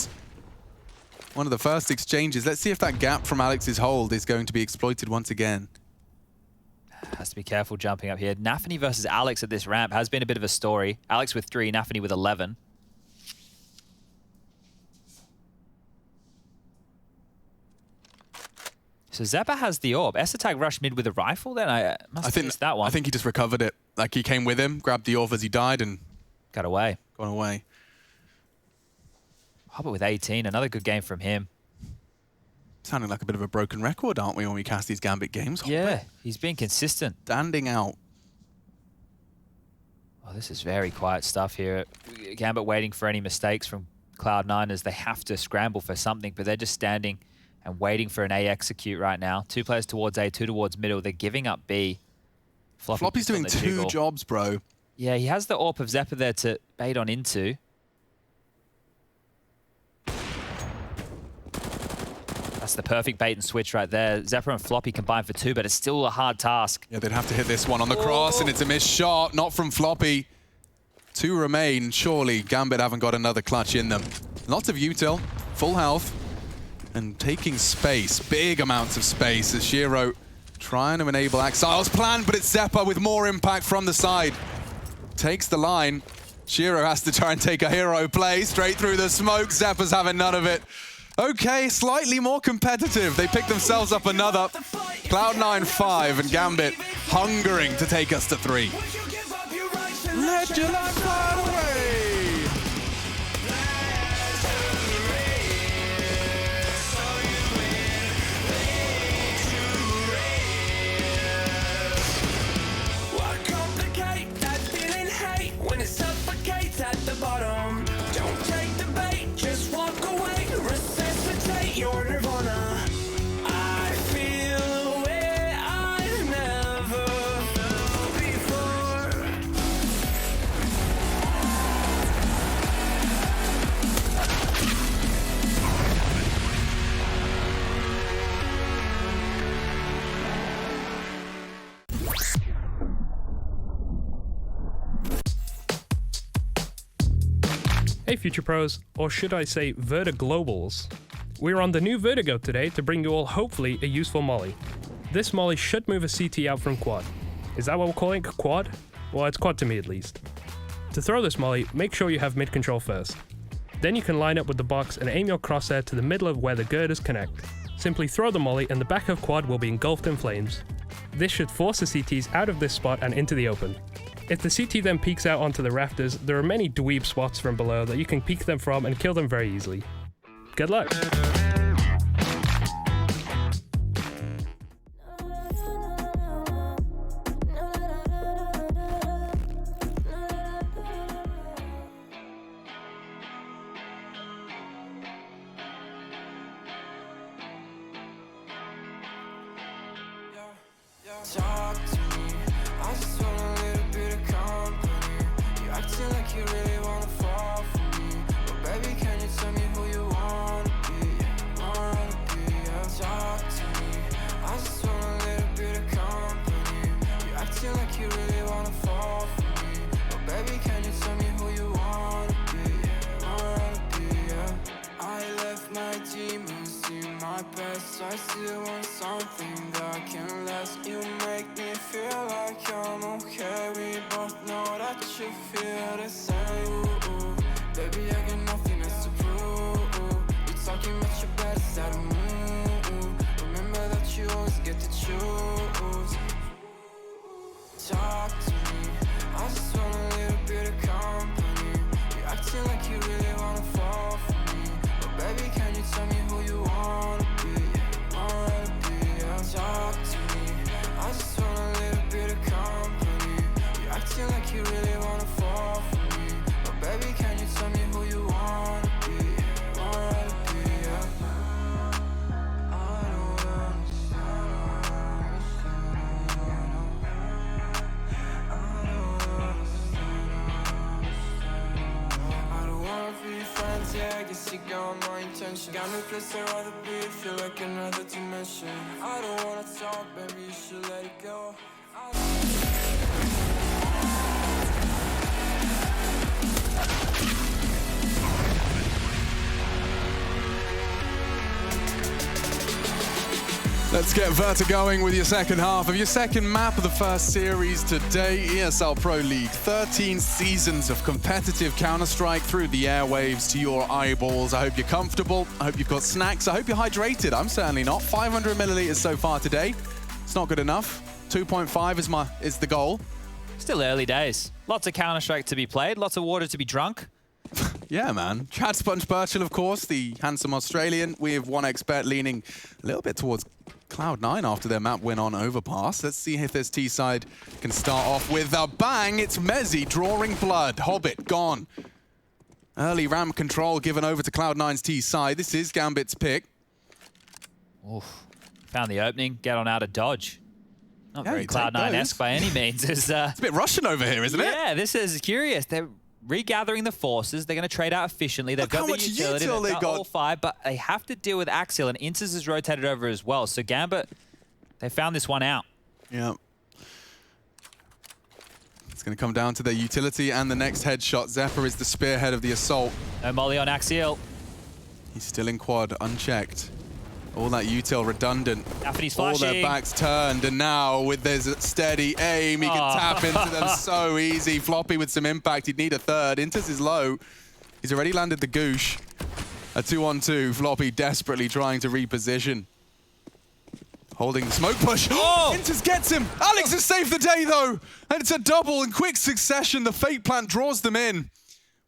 one of the first exchanges. Let's see if that gap from Alex's hold is going to be exploited once again. Has to be careful jumping up here. Nafany versus Alex at this ramp has been a bit of a story. Alex with 3, Nafany with 11. So Zeppa has the orb. Esatag rushed mid with a rifle then? I must have missed that one. I think he just recovered it. Like he came with him, grabbed the orb as he died and got away. Gone away. Hobbit with 18, another good game from him. Sounding like a bit of a broken record, aren't we, when we cast these Gambit games? Yeah, he's been consistent. Standing out. Oh, this is very quiet stuff here. Gambit waiting for any mistakes from Cloud9 as they have to scramble for something, but they're just standing and waiting for an A execute right now. 2 players towards A, 2 towards middle. They're giving up B. Floppy's doing 2 jobs, bro. Yeah, he has the AWP of Zeppa there to bait on into. That's the perfect bait and switch right there. Zeppa and Floppy combined for 2, but it's still a hard task. Yeah, they'd have to hit this one on the cross, and it's a missed shot, not from Floppy. 2 remain. Surely Gambit haven't got another clutch in them. Lots of util, full health, and taking space, big amounts of space as Shiro trying to enable Axile's plan, but it's Zeppa with more impact from the side. Takes the line. Shiro has to try and take a hero play straight through the smoke. Zeppa's having none of it. Okay, slightly more competitive. They pick themselves up another. Cloud9 5 and Gambit hungering to take us to 3. Let your life fly away. Hey Future Pros, or should I say Vertiglobals. We're on the new Vertigo today to bring you all hopefully a useful molly. This molly should move a CT out from quad. Is that what we're calling a quad? Well, it's quad to me at least. To throw this molly, make sure you have mid control first. Then you can line up with the box and aim your crosshair to the middle of where the girders connect. Simply throw the molly and the back of quad will be engulfed in flames. This should force the CTs out of this spot and into the open. If the CT then peeks out onto the rafters, there are many dweeb spots from below that you can peek them from and kill them very easily. Good luck! Talk to me, I just want a little bit of company. You acting like you really wanna fall for me, but baby, can you tell me who you wanna be? Yeah. Talk to me, I just want a little bit of company. You acting like you really wanna fall for me, but baby, can you tell me who you wanna be? Yeah. I left my demons in my past. I still want something that can last. You make me feel like I'm okay. We both know that you feel the same. Ooh, baby, I got nothing else to prove. You're talking about your best side of me. Remember that you always get to choose. Talk to me, I just want a little bit of company. You're acting like you really wanna fall for me, but baby, can you tell me who you wanna be? Yeah. Talk to me, I just want a little bit of company. You're acting like you really wanna fall for me, but baby, can you see gone my intention. Got no place I'd rather be, feel like another dimension. I don't wanna talk, baby, you should let it go. Let's get vertigoing with your second half of your second map of the first series today. ESL Pro League, 13 seasons of competitive Counter-Strike through the airwaves to your eyeballs. I hope you're comfortable. I hope you've got snacks. I hope you're hydrated. I'm certainly not. 500 milliliters so far today. It's not good enough. 2.5 is the goal. Still early days. Lots of Counter-Strike to be played, lots of water to be drunk. Yeah, man. Chad Sponge Birchall, of course, the handsome Australian. We have one expert leaning a little bit towards Cloud9 after their map win on Overpass. Let's see if this T-side can start off with a bang. It's Mezzy drawing blood. Hobbit gone. Early ramp control given over to Cloud9's T-side. This is Gambit's pick. Oof. Found the opening, get on out of dodge. Not very Cloud9-esque by any means. It's a bit Russian over here, isn't it? Yeah, this is curious. They're regathering the forces. They're going to trade out efficiently. They've got the utility. They've got all 5, but they have to deal with Axial, and Intas is rotated over as well. So Gambit, they found this one out. Yeah. It's going to come down to their utility and the next headshot. Zephyr is the spearhead of the assault. No molly on Axial. He's still in quad, unchecked. All that util redundant. Nafany's all flashing. their backs turned, and now with this steady aim, he can tap into them so easy. Floppy with some impact, he'd need a third. Intas is low. He's already landed the goosh. A 2-on-2, Floppy desperately trying to reposition. Holding the smoke push. Oh! Intas gets him. Alex has saved the day, though. And it's a double in quick succession. The fate plant draws them in.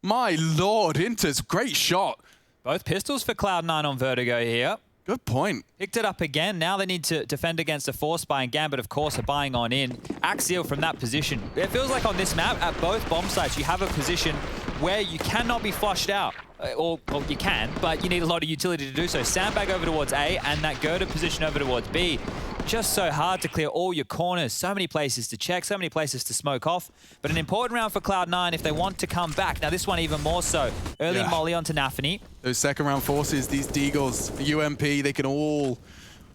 My lord, Intas, great shot. Both pistols for Cloud9 on Vertigo here. Good point. Picked it up again. Now they need to defend against a force buy, and Gambit, of course, are buying on in. Axial from that position. It feels like on this map, at both bomb sites, you have a position where you cannot be flushed out. Or you can, but you need a lot of utility to do so. Sandbag over towards A, and that girder position over towards B. Just so hard to clear all your corners. So many places to check, so many places to smoke off. But an important round for Cloud9 if they want to come back. Now this one even more so. Early molly onto Nafany. Those second round forces, these Deagles, the UMP, they can all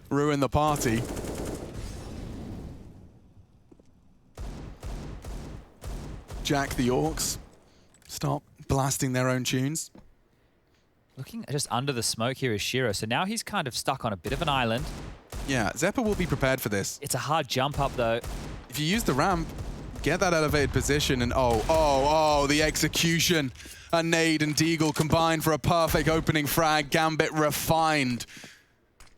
ruin the party. Jack the Orcs. Stop blasting their own tunes. Looking just under the smoke here is Shiro. So now he's kind of stuck on a bit of an island. Yeah, Zephyr will be prepared for this. It's a hard jump up though. If you use the ramp, get that elevated position, and oh, the execution. A nade and Deagle combined for a perfect opening frag. Gambit refined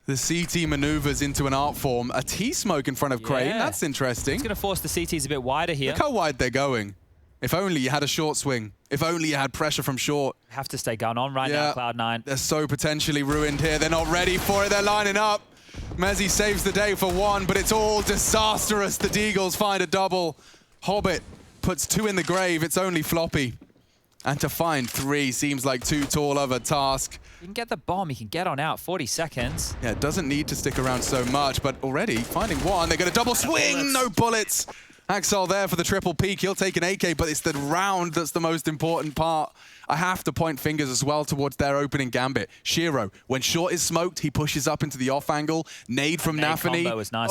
the CT maneuvers into an art form. A T-smoke in front of Crane, that's interesting. It's going to force the CTs a bit wider here. Look how wide they're going. If only you had a short swing. If only you had pressure from short. Have to stay going on right now, Cloud9. They're so potentially ruined here. They're not ready for it. They're lining up. Mezzy saves the day for one, but it's all disastrous. The Deagles find a double. Hobbit puts 2 in the grave. It's only Floppy. And to find 3 seems like too tall of a task. You can get the bomb. You can get on out. 40 seconds. Yeah, it doesn't need to stick around so much, but already finding 1. They're going to double swing. No bullets. Axel there for the triple peak. He'll take an AK, but it's the round that's the most important part. I have to point fingers as well towards their opening Gambit. Shiro, when short is smoked, he pushes up into the off angle. Nade from Nafany. Combo was nice.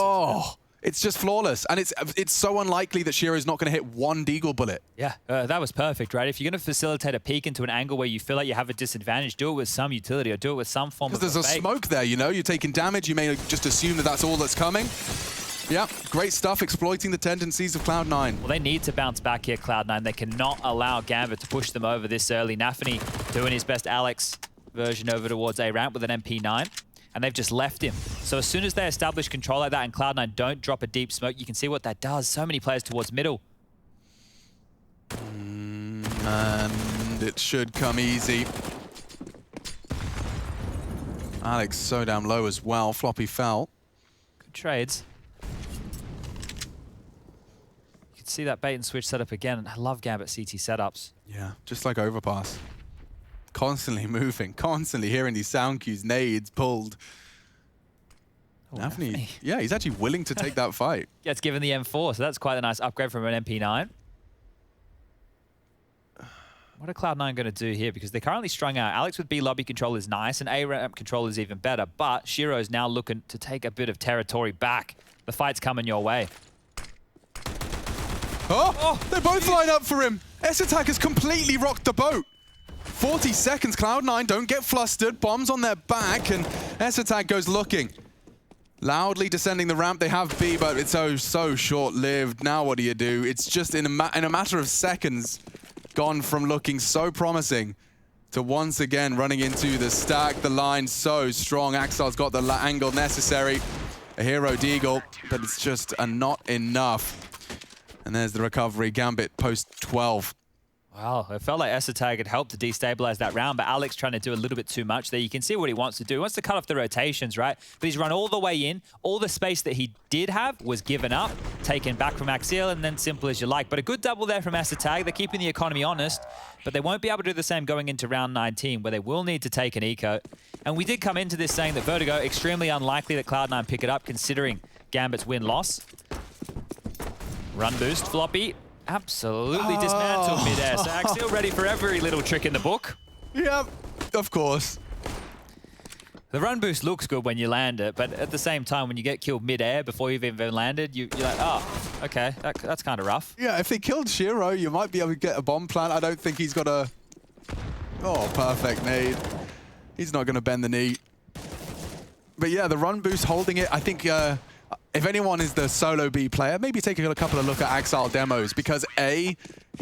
It's just flawless. And it's so unlikely that Shiro's not going to hit 1 Deagle bullet. Yeah, that was perfect, right? If you're going to facilitate a peek into an angle where you feel like you have a disadvantage, do it with some utility or do it with some form of Because there's a smoke there, you know? You're taking damage. You may just assume that that's all that's coming. Yeah, great stuff, exploiting the tendencies of Cloud9. Well, they need to bounce back here, Cloud9. They cannot allow Gambit to push them over this early. Nafany doing his best Alex version over towards A-ramp with an MP9, and they've just left him. So as soon as they establish control like that and Cloud9 don't drop a deep smoke, you can see what that does. So many players towards middle. And it should come easy. Alex so damn low as well. Floppy fell. Good trades. See that bait and switch setup again. I love Gambit CT setups. Yeah, just like Overpass. Constantly moving, constantly hearing these sound cues, nades pulled. Nafany, yeah, he's actually willing to take that fight. Gets given the M4, so that's quite a nice upgrade from an MP9. What are Cloud9 going to do here? Because they're currently strung out. Alex with B lobby control is nice, and A ramp control is even better. But Shiro's now looking to take a bit of territory back. The fight's coming your way. Oh, they both line up for him. S-Attack has completely rocked the boat. 40 seconds, Cloud9 don't get flustered. Bombs on their back, and S-Attack goes looking. Loudly descending the ramp, they have B, but it's so short-lived. Now what do you do? It's just in a matter of seconds, gone from looking so promising to once again running into the stack. The line so strong. Axel's got the angle necessary. A hero deagle, but it's just not enough. And there's the recovery. Gambit post 12. Wow, it felt like S-Attack had helped to destabilize that round, but Alex trying to do a little bit too much there. You can see what he wants to do. He wants to cut off the rotations, right? But he's run all the way in. All the space that he did have was given up, taken back from Axial, and then simple as you like. But a good double there from S-Attack. They're keeping the economy honest, but they won't be able to do the same going into round 19, where they will need to take an eco. And we did come into this saying that Vertigo, extremely unlikely that Cloud9 pick it up, considering Gambit's win-loss. Run boost, Floppy. Absolutely dismantled mid-air. So Axial ready for every little trick in the book. Yep, of course. The run boost looks good when you land it, but at the same time, when you get killed mid-air before you've even landed, you're like, oh, okay, that's kind of rough. Yeah, if they killed Shiro, you might be able to get a bomb plant. I don't think he's got a... Oh, perfect nade. He's not going to bend the knee. But yeah, the run boost holding it, I think... if anyone is the solo B player, maybe take a couple of look at Axile demos, because A,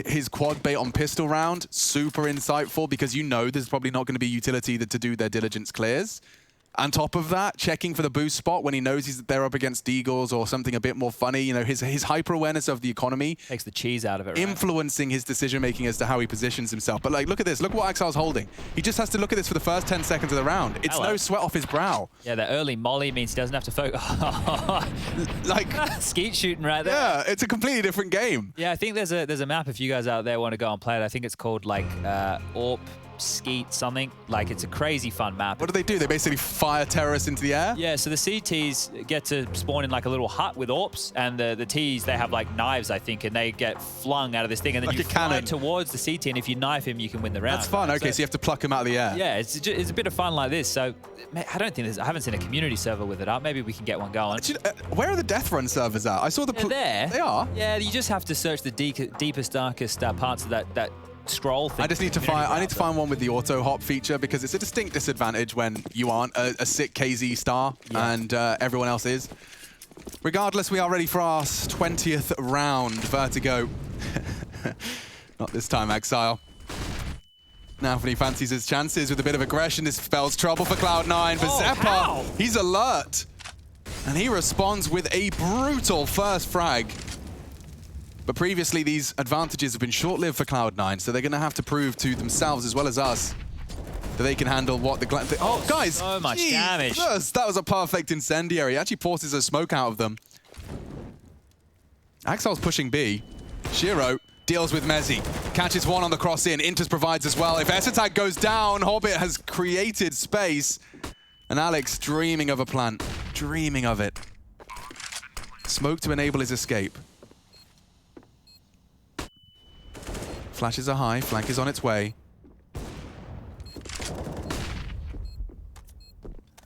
his quad bait on pistol round, super insightful, because you know there's probably not going to be utility to do their diligence clears. On top of that, checking for the boost spot when he knows they're up against Deagles or something a bit more funny. You know, his hyper-awareness of the economy. Takes the cheese out of it, right? Influencing his decision-making as to how he positions himself. But like, look at this. Look what Axile's holding. He just has to look at this for the first 10 seconds of the round. It's no sweat off his brow. Yeah, that early molly means he doesn't have to focus. Like skeet shooting right there. Yeah, it's a completely different game. Yeah, I think there's a map if you guys out there want to go and play it. I think it's called like AWP Skeet something. Like, it's a crazy fun map. What do? They basically fire terrorists into the air? Yeah, so the CTs get to spawn in like a little hut with AWPs, and the Ts, they have like knives, I think, and they get flung out of this thing, and then like you fly towards the CT, and if you knife him, you can win the round. That's fun. Right? Okay, so you have to pluck him out of the air. Yeah, it's a bit of fun like this. So I don't think I haven't seen a community server with it up. Maybe we can get one going. Where are the Death Run servers at? I saw the... They're there. They are? Yeah, you just have to search the deepest, darkest parts of that scroll thing. I just need to find one with the auto hop feature, because it's a distinct disadvantage when you aren't a sick KZ star and everyone else is. Regardless, we are ready for our 20th round. Vertigo. Not this time, Exile. Now he fancies his chances with a bit of aggression. This spells trouble for Cloud9. But Zeppa, he's alert. And he responds with a brutal first frag. But previously, these advantages have been short-lived for Cloud9, so they're going to have to prove to themselves as well as us that they can handle what the... Oh, guys! So much damage. That was a perfect incendiary. He actually forces a smoke out of them. Axel's pushing B. Shiro deals with Mezzi. Catches one on the cross-in. Inters provides as well. If S-Attack goes down, Hobbit has created space. And Alex dreaming of a plant. Dreaming of it. Smoke to enable his escape. Flashes are high, flank is on its way.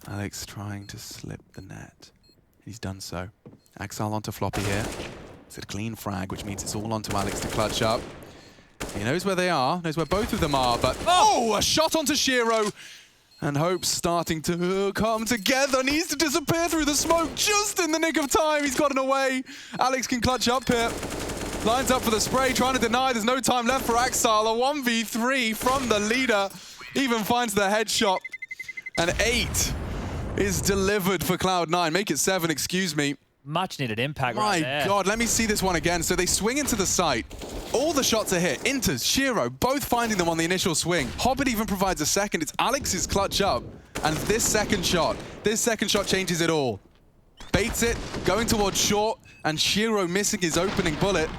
Alex trying to slip the net. He's done so. Axel onto Floppy here. It's a clean frag, which means it's all onto Alex to clutch up. He knows where they are, knows where both of them are, but a shot onto Shiro! And Hope's starting to come together. Needs to disappear through the smoke just in the nick of time. He's gotten away. Alex can clutch up here. Lines up for the spray, trying to deny. There's no time left for Axel. A 1v3 from the leader. Even finds the headshot. And 8 is delivered for Cloud9. Make it 7, excuse me. Much needed impact right there. My God, let me see this one again. So they swing into the site. All the shots are hit. Inters, Shiro, both finding them on the initial swing. Hobbit even provides a second. It's Alex's clutch up. And this second shot changes it all. Baits it, going towards short, and Shiro missing his opening bullet.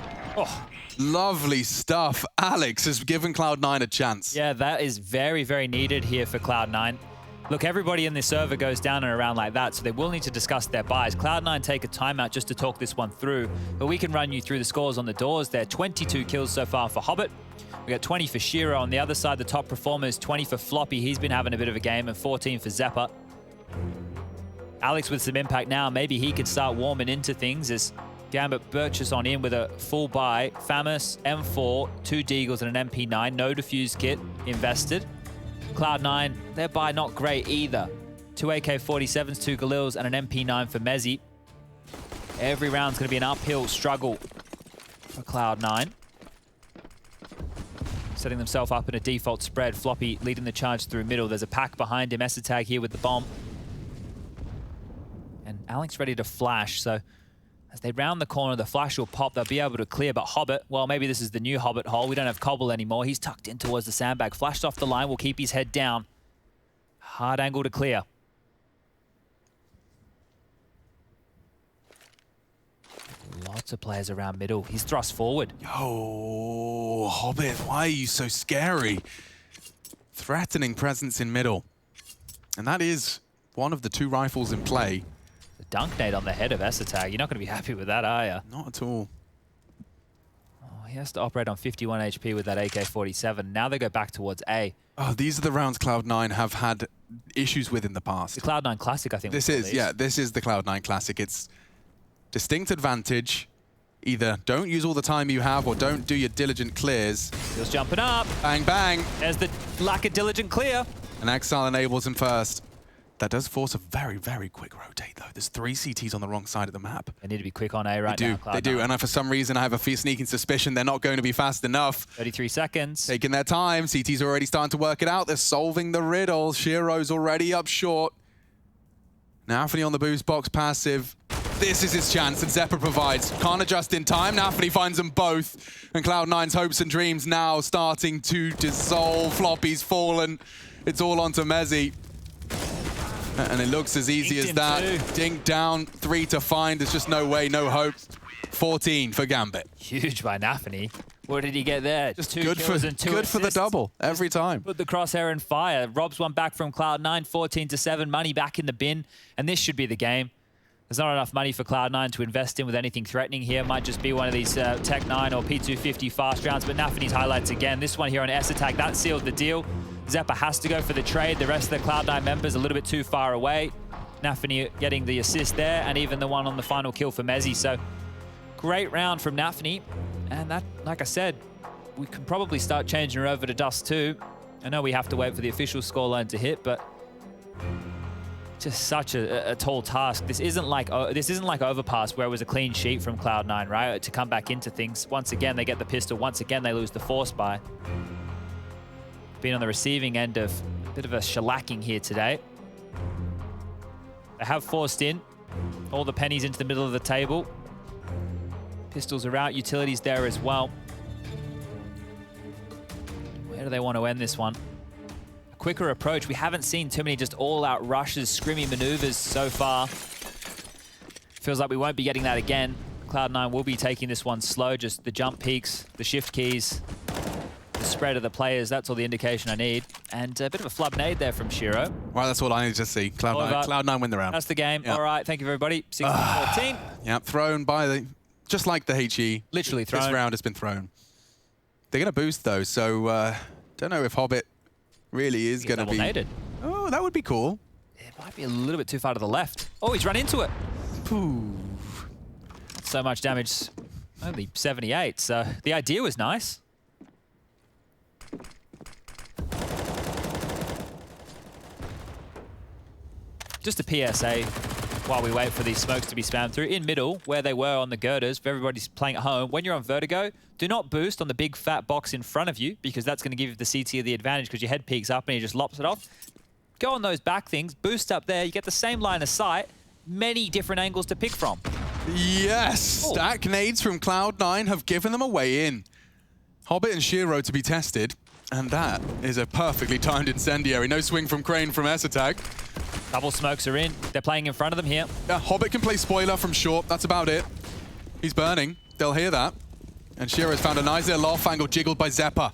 Oh, lovely stuff. Alex has given Cloud9 a chance. Yeah, that is very, very needed here for Cloud9. Look, everybody in this server goes down and around like that, so they will need to discuss their buys. Cloud9 take a timeout just to talk this one through, but we can run you through the scores on the doors. There are 22 kills so far for Hobbit, We got 20 for Shiro on the other side. The top performers, 20 for Floppy. He's been having a bit of a game, and 14 for Zeppa. Alex with some impact now. Maybe he could start warming into things as Gambit Burgess on in with a full buy. Famus, M4, 2 Deagles and an MP9. No defuse kit invested. Cloud9, their buy not great either. 2 AK-47s, 2 Galils and an MP9 for Mezzi. Every round's going to be an uphill struggle for Cloud9. Setting themselves up in a default spread. Floppy leading the charge through middle. There's a pack behind him. Esatag here with the bomb. And Alex ready to flash, so as they round the corner, the flash will pop. They'll be able to clear, but Hobbit, well, maybe this is the new Hobbit hole. We don't have Cobble anymore. He's tucked in towards the sandbag. Flashed off the line, will keep his head down. Hard angle to clear. Lots of players around middle. He's thrust forward. Yo, Hobbit, why are you so scary? Threatening presence in middle. And that is one of the 2 rifles in play. The dunk nade on the head of Esatag. You're not going to be happy with that, are you? Not at all. Oh, he has to operate on 51 HP with that AK-47. Now they go back towards A. Oh, these are the rounds Cloud9 have had issues with in the past. The Cloud9 Classic, I think. This is the Cloud9 Classic. It's distinct advantage. Either don't use all the time you have or don't do your diligent clears. He's jumping up. Bang, bang. There's the lack of diligent clear. And Exile enables him first. That does force a very, very quick rotate, though. There's 3 CTs on the wrong side of the map. They need to be quick on A right now. They do. And for some reason, I have a sneaking suspicion they're not going to be fast enough. 33 seconds. Taking their time. CT's already starting to work it out. They're solving the riddle. Shiro's already up short. Nafany on the boost box passive. This is his chance, and Zeppa provides. Can't adjust in time. Nafany finds them both. And Cloud9's hopes and dreams now starting to dissolve. Floppy's fallen. It's all onto Mezzi. And it looks as easy as that. Dink down, 3 to find. There's just no way, no hope. 14 for Gambit. Huge by Nafany. What did he get there? Just 2 kills and 2 good assists. for the double every time. Put the crosshair in fire. Robs one back from Cloud9, 14-7. Money back in the bin, and this should be the game. There's not enough money for Cloud9 to invest in with anything threatening here. Might just be one of these Tech 9 or P250 fast rounds, but Nafany's highlights again. This one here on Esatag, that sealed the deal. Zeppa has to go for the trade. The rest of the Cloud9 members a little bit too far away. Nafany getting the assist there, and even the one on the final kill for Mezzi. So great round from Nafany. And that, like I said, we can probably start changing her over to Dust 2. I know we have to wait for the official scoreline to hit, but just such a tall task. This isn't like Overpass, where it was a clean sheet from Cloud9, right? To come back into things. Once again, they get the pistol. Once again, they lose the force buy. Been on the receiving end of a bit of a shellacking here today. They have forced in all the pennies into the middle of the table. Pistols are out, utilities there as well. Where do they want to end this one? A quicker approach. We haven't seen too many just all-out rushes, scrimmy maneuvers so far. Feels like we won't be getting that again. Cloud9 will be taking this one slow, just the jump peaks, the shift keys, the spread of the players. That's all the indication I need. And a bit of a flub nade there from Shiro. Well, that's what I need to see. Cloud9 win the round. That's the game. Yep. All right, thank you, everybody. 16-14. Yeah, thrown by the... Just like the HE. Literally thrown. This round has been thrown. They're going to boost, though, so don't know if Hobbit really is going to be... Double-naded. Oh, that would be cool. It might be a little bit too far to the left. Oh, he's run into it. Ooh. Not so much damage. Only 78, so the idea was nice. Just a PSA while we wait for these smokes to be spammed through. In middle, where they were on the girders, if everybody's playing at home, when you're on vertigo, do not boost on the big fat box in front of you, because that's going to give the CT the advantage because your head peeks up and he just lops it off. Go on those back things, boost up there, you get the same line of sight, many different angles to pick from. Yes! Oh. Stack nades from Cloud9 have given them a way in. Hobbit and Shiro to be tested, and that is a perfectly timed incendiary. No swing from Crane from Esatag. Double smokes are in. They're playing in front of them here. Yeah, Hobbit can play spoiler from short. That's about it. He's burning. They'll hear that. And Shiro's found a nice little off angle jiggled by Zeppa.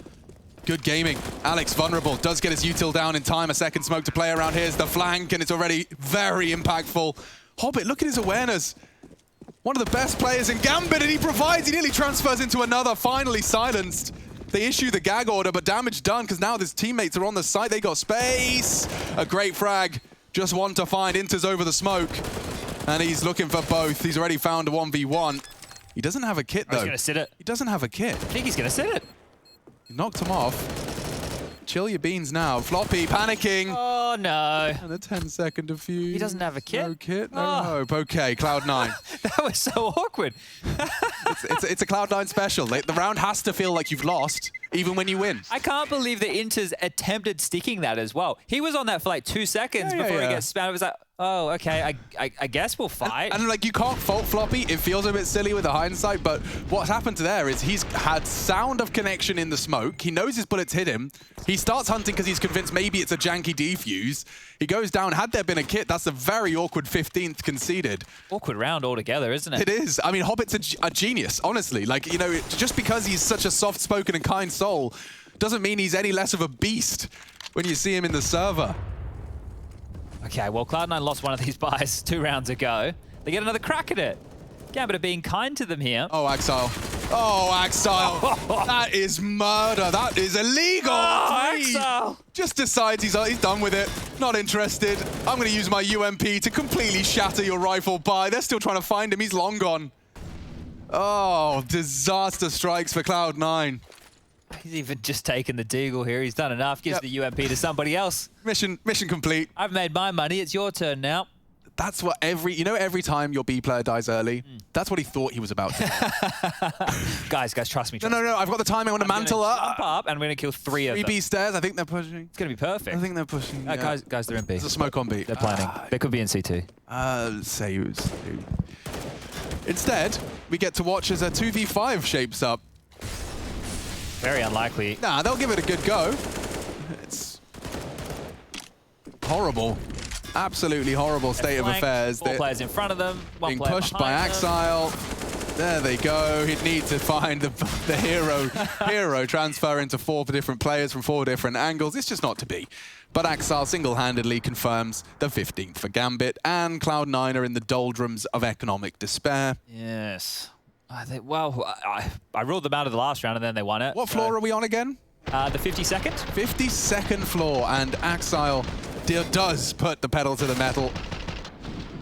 Good gaming. Alex vulnerable. Does get his util down in time. A second smoke to play around. Here's the flank, and it's already very impactful. Hobbit, look at his awareness. One of the best players in Gambit, and he provides. He nearly transfers into another. Finally silenced. They issue the gag order, but damage done because now his teammates are on the site. They got space. A great frag. Just one to find. Inter's over the smoke. And he's looking for both. He's already found a 1v1. He doesn't have a kit, though. He's going to sit it. He doesn't have a kit. I think he's going to sit it. He knocked him off. Chill your beans now. Floppy panicking. Oh, no. And a 10-second defuse. He doesn't have a kit? No kit, no hope. Okay, Cloud9. That was so awkward. it's a Cloud9 special. The round has to feel like you've lost, even when you win. I can't believe that Inter's attempted sticking that as well. He was on that for like 2 seconds before he gets spammed. It was like, oh, okay, I guess we'll fight. And like, you can't fault Floppy. It feels a bit silly with the hindsight, but what's happened there is he's had sound of connection in the smoke. He knows his bullets hit him. He starts hunting because he's convinced maybe it's a janky defuse. He goes down. Had there been a kit, that's a very awkward 15th conceded. Awkward round altogether, isn't it? It is. I mean, Hobbit's a genius, honestly. Like, you know, just because he's such a soft-spoken and kind soul doesn't mean he's any less of a beast when you see him in the server. Okay, well, Cloud9 lost one of these buys 2 rounds ago. They get another crack at it. Gambit are being kind to them here. Oh, Axile. Oh, Axile. That is murder. That is illegal. Oh, Axile. Just decides he's done with it. Not interested. I'm going to use my UMP to completely shatter your rifle buy. They're still trying to find him. He's long gone. Oh, disaster strikes for Cloud9. He's even just taken the deagle here. He's done enough. Gives the UMP to somebody else. Mission complete. I've made my money. It's your turn now. That's what every time your B player dies early, that's what he thought he was about to do. guys, trust me. No, I've got the time. I want to mantle up. Jump up, and I'm going to kill 3 of them. 3 B stairs. I think they're pushing. It's going to be perfect. I think they're pushing. Yeah. Guys, they're in B. There's a smoke on B. They're planning. They could be in C2. Say instead, we get to watch as a 2v5 shapes up. Very unlikely. Nah, they'll give it a good go. It's horrible. Absolutely horrible state of affairs. 4 players in front of them. 1 being player pushed by behind them. Axile. There they go. He'd need to find the hero transfer into 4 different players from 4 different angles. It's just not to be. But Axile single-handedly confirms the 15th for Gambit, and Cloud9 are in the doldrums of economic despair. Yes. I ruled them out of the last round and then they won it. What floor are we on again? The 52nd. 52nd floor, and Axile does put the pedal to the metal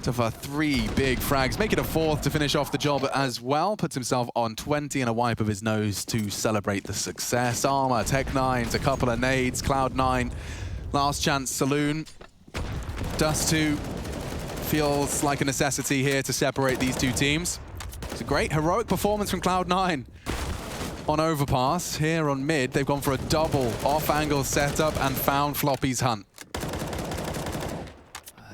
for 3 big frags. Make it a 4th to finish off the job as well. Puts himself on 20 and a wipe of his nose to celebrate the success. Armor, Tech9s, a couple of nades, Cloud9, last chance saloon. Dust 2 feels like a necessity here to separate these 2 teams. It's a great heroic performance from Cloud9 on overpass. Here on mid, they've gone for a double off-angle setup and found Floppy's hunt.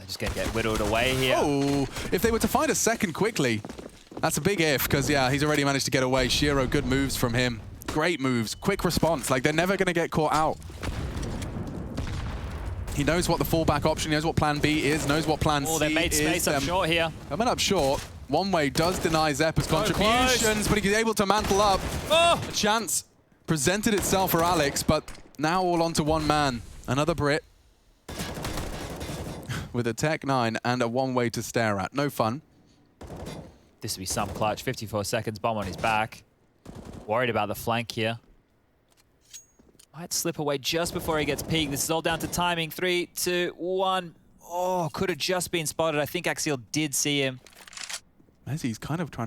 Just going to get whittled away here. Oh, if they were to find a second quickly, that's a big if, because, yeah, he's already managed to get away. Shiro, good moves from him. Great moves, quick response. Like, they're never going to get caught out. He knows what the fallback option, he knows what plan B is, knows what plan C is. Oh, they made space up short here. Coming up short. One Way does deny Zeppa's contributions, but he's able to mantle up. Oh! A chance presented itself for Alex, but now all onto one man. Another Brit with a Tech9 and a 1 Way to stare at. No fun. This would be some clutch. 54 seconds, bomb on his back. Worried about the flank here. Might slip away just before he gets peaked. This is all down to timing. 3, 2, 1. Oh, could have just been spotted. I think Axial did see him. As he's kind of trying